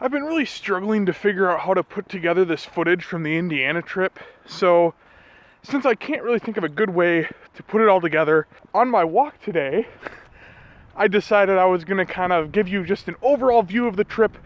I've been really struggling to figure out how to put together this footage from the Indiana trip, so since I can't really think of a good way to put it all together, on my walk today, I decided I was gonna kind of give you just an overall view of the trip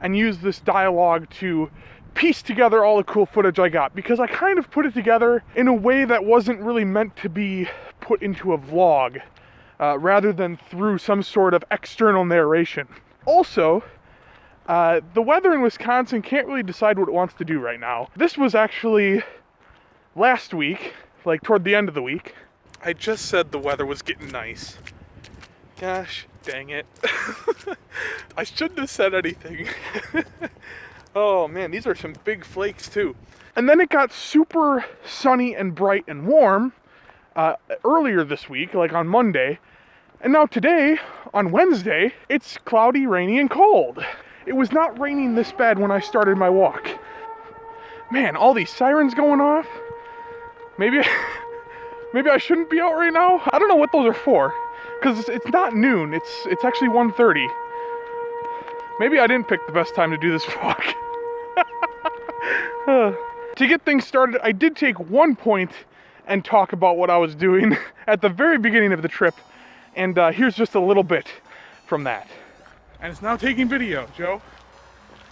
and use this dialogue to piece together all the cool footage I got, because I kind of put it together in a way that wasn't really meant to be put into a vlog, rather than through some sort of external narration. Also, the weather in Wisconsin can't really decide what it wants to do right now. This was actually last week, like toward the end of the week. I just said the weather was getting nice. Gosh, dang it. I shouldn't have said anything. Oh man, these are some big flakes too. And then it got super sunny and bright and warm earlier this week, like on Monday. And now today, on Wednesday, it's cloudy, rainy, and cold. It was not raining this bad when I started my walk. Man, all these sirens going off. Maybe I shouldn't be out right now. I don't know what those are for, because it's not noon. It's actually 1:30. Maybe I didn't pick the best time to do this walk. To get things started, I did take one point and talk about what I was doing at the very beginning of the trip, and here's just a little bit from that. And it's now taking video, Joe.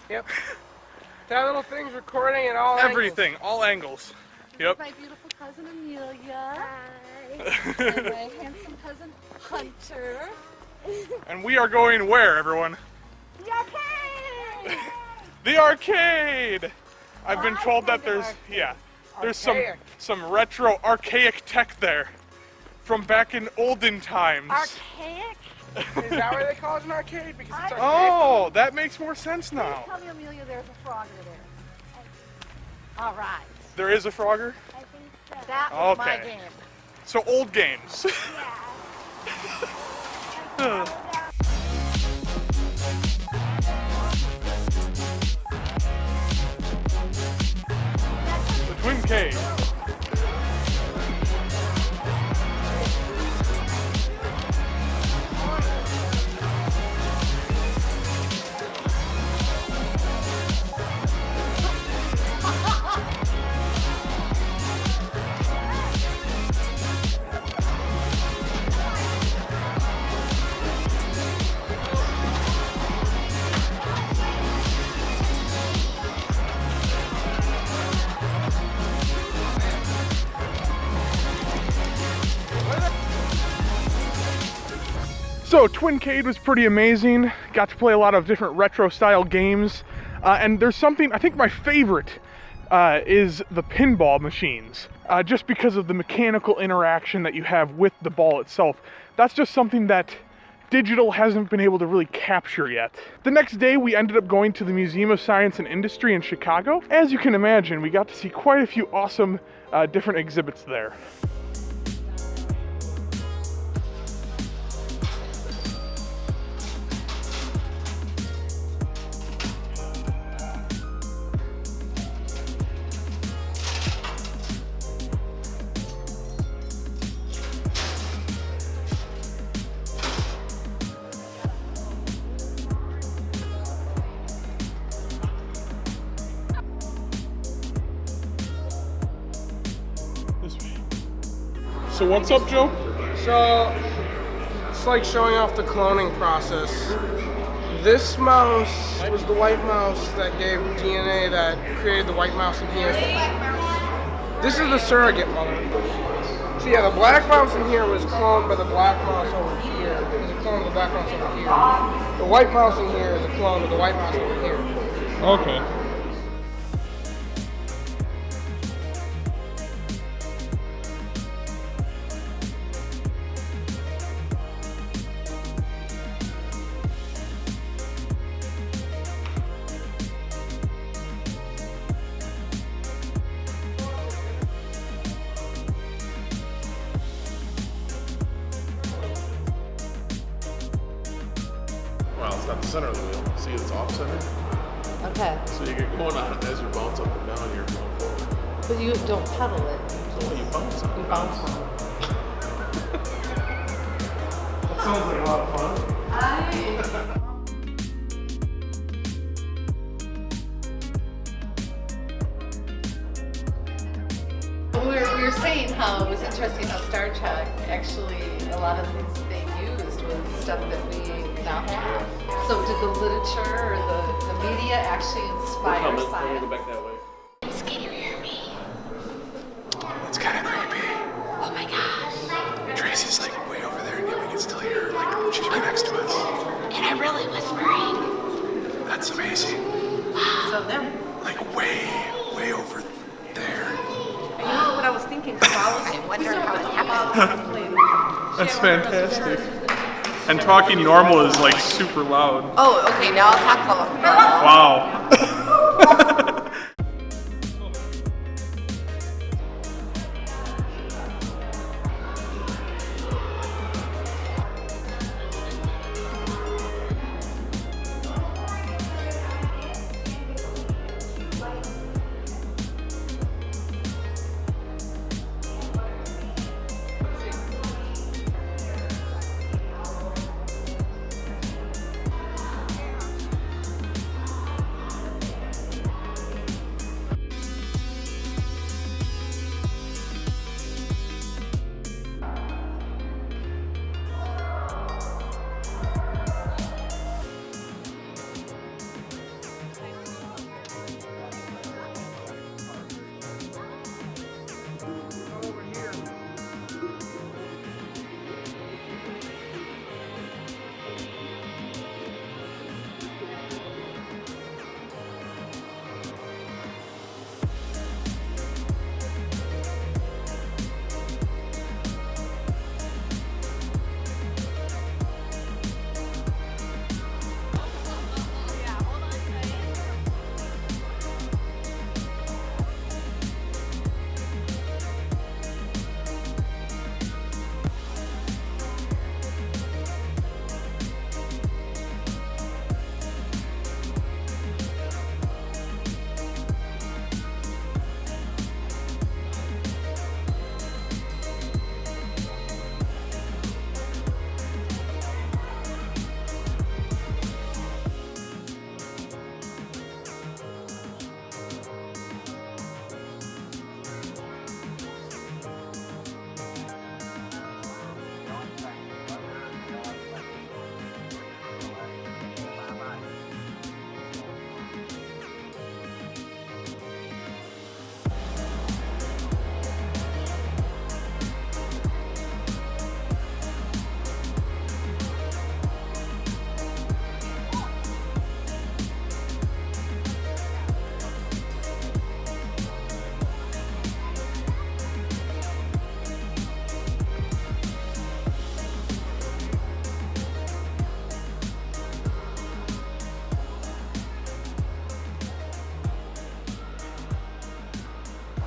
Yep. That little thing's recording at all Everything, angles. all angles. Yep. My beautiful cousin Amelia. Hi. And my handsome cousin Hunter. And we are going where, everyone? The arcade! The arcade! I've been told that there's some retro archaic tech there from back in olden times. Archaic? Is that why they call it an arcade? Because it's archaic? Oh, that makes more sense now. Tell me, Amelia, there's a Frogger there. All right. There is a Frogger? I think so. That was my Okay. game. So old games. Yeah. The Twin Cave. So Twincade was pretty amazing. Got to play a lot of different retro style games. And there's something, I think my favorite is the pinball machines. Just because of the mechanical interaction that you have with the ball itself. That's just something that digital hasn't been able to really capture yet. The next day we ended up going to the Museum of Science and Industry in Chicago. As you can imagine, we got to see quite a few awesome different exhibits there. So what's up, Joe? So, it's like showing off the cloning process. This mouse was the white mouse that gave DNA that created the white mouse in here. This is the surrogate mother. So yeah, the black mouse in here was cloned by the black mouse over here. It's a clone of the black mouse over here. The white mouse in here is a clone of the white mouse over here. Okay. Well, it's not the center of the wheel. See, it's off center. Okay. So you get going on it as you bounce up and down, you're going forward. But you don't pedal it. So you bounce on it. You bounce on it. That sounds like a lot of fun. were saying how it was interesting how Star Trek actually, a lot of things they used was stuff that we now have. So did the literature or the media actually inspire science? Go back that way. Can you hear me? It's kind of creepy. Oh my gosh. Tracy's like way over there and yet we can still hear her, like she's right next to us. And I'm really whispering. That's amazing. So them. Like way over there. You know what I was thinking? I wonder how it happened. That's fantastic. And talking normal is like super loud. Oh, okay, now I'll talk normal. Wow.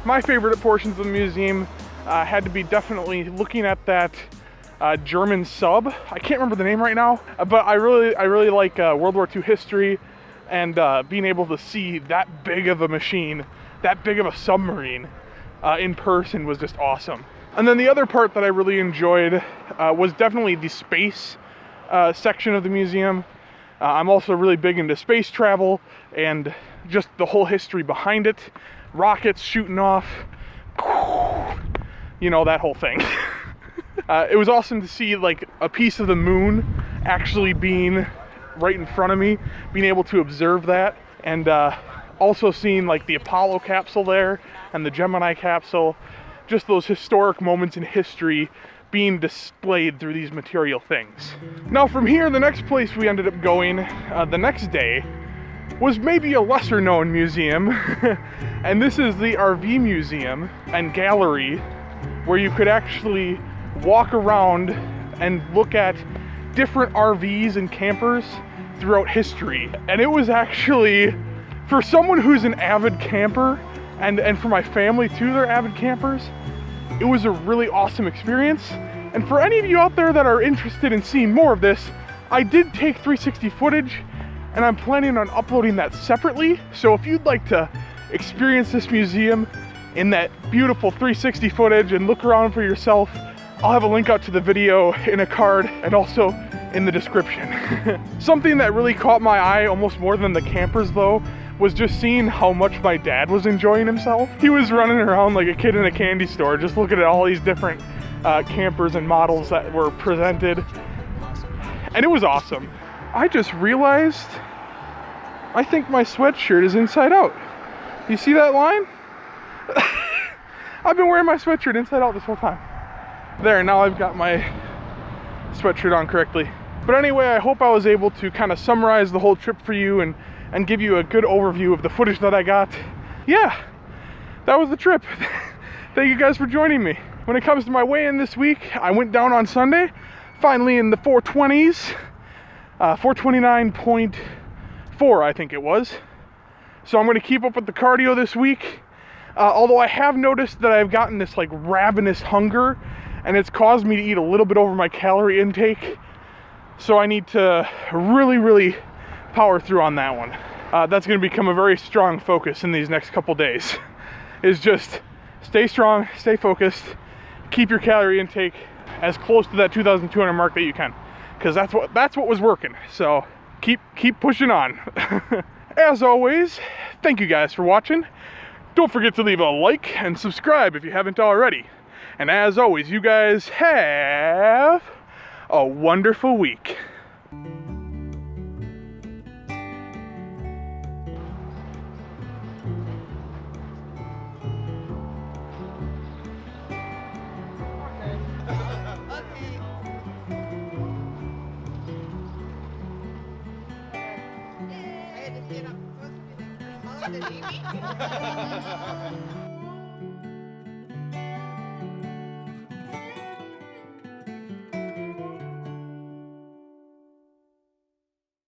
My favorite portions of the museum had to be definitely looking at that German sub. I can't remember the name right now, but I really like World War II history, and being able to see that big of a machine, that big of a submarine in person was just awesome. And then the other part that I really enjoyed was definitely the space section of the museum. I'm also really big into space travel and just the whole history behind it. Rockets shooting off, you know, that whole thing. It was awesome to see like a piece of the moon actually being right in front of me, being able to observe that, and also seeing like the Apollo capsule there and the Gemini capsule, just those historic moments in history being displayed through these material things. Now from here, the next place we ended up going the next day was maybe a lesser known museum, and this is the RV Museum and Gallery, where you could actually walk around and look at different RVs and campers throughout history. And it was actually, for someone who's an avid camper, and for my family too, they're avid campers, it was a really awesome experience. And for any of you out there that are interested in seeing more of this, I did take 360 footage, and I'm planning on uploading that separately. So if you'd like to experience this museum in that beautiful 360 footage and look around for yourself, I'll have a link out to the video in a card, and also in the description. Something that really caught my eye almost more than the campers though was just seeing how much my dad was enjoying himself. He was running around like a kid in a candy store, just looking at all these different campers and models that were presented. And it was awesome. I just realized, I think my sweatshirt is inside out. You see that line? I've been wearing my sweatshirt inside out this whole time. There, now I've got my sweatshirt on correctly. But anyway, I hope I was able to kind of summarize the whole trip for you and give you a good overview of the footage that I got. Yeah, that was the trip. Thank you guys for joining me. When it comes to my weigh-in this week, I went down on Sunday, finally in the 420s, 429.4 I think it was. So I'm gonna keep up with the cardio this week. Although I have noticed that I've gotten this like ravenous hunger, and it's caused me to eat a little bit over my calorie intake. So I need to really power through on that one. That's gonna become a very strong focus in these next couple days. Is just stay strong, stay focused, keep your calorie intake as close to that 2,200 mark that you can, because that's what was working. So keep pushing on. As always, thank you guys for watching. Don't forget to leave a like and subscribe if you haven't already. And as always, you guys have a wonderful week. I had to stand up. Supposed to be like, oh, the baby.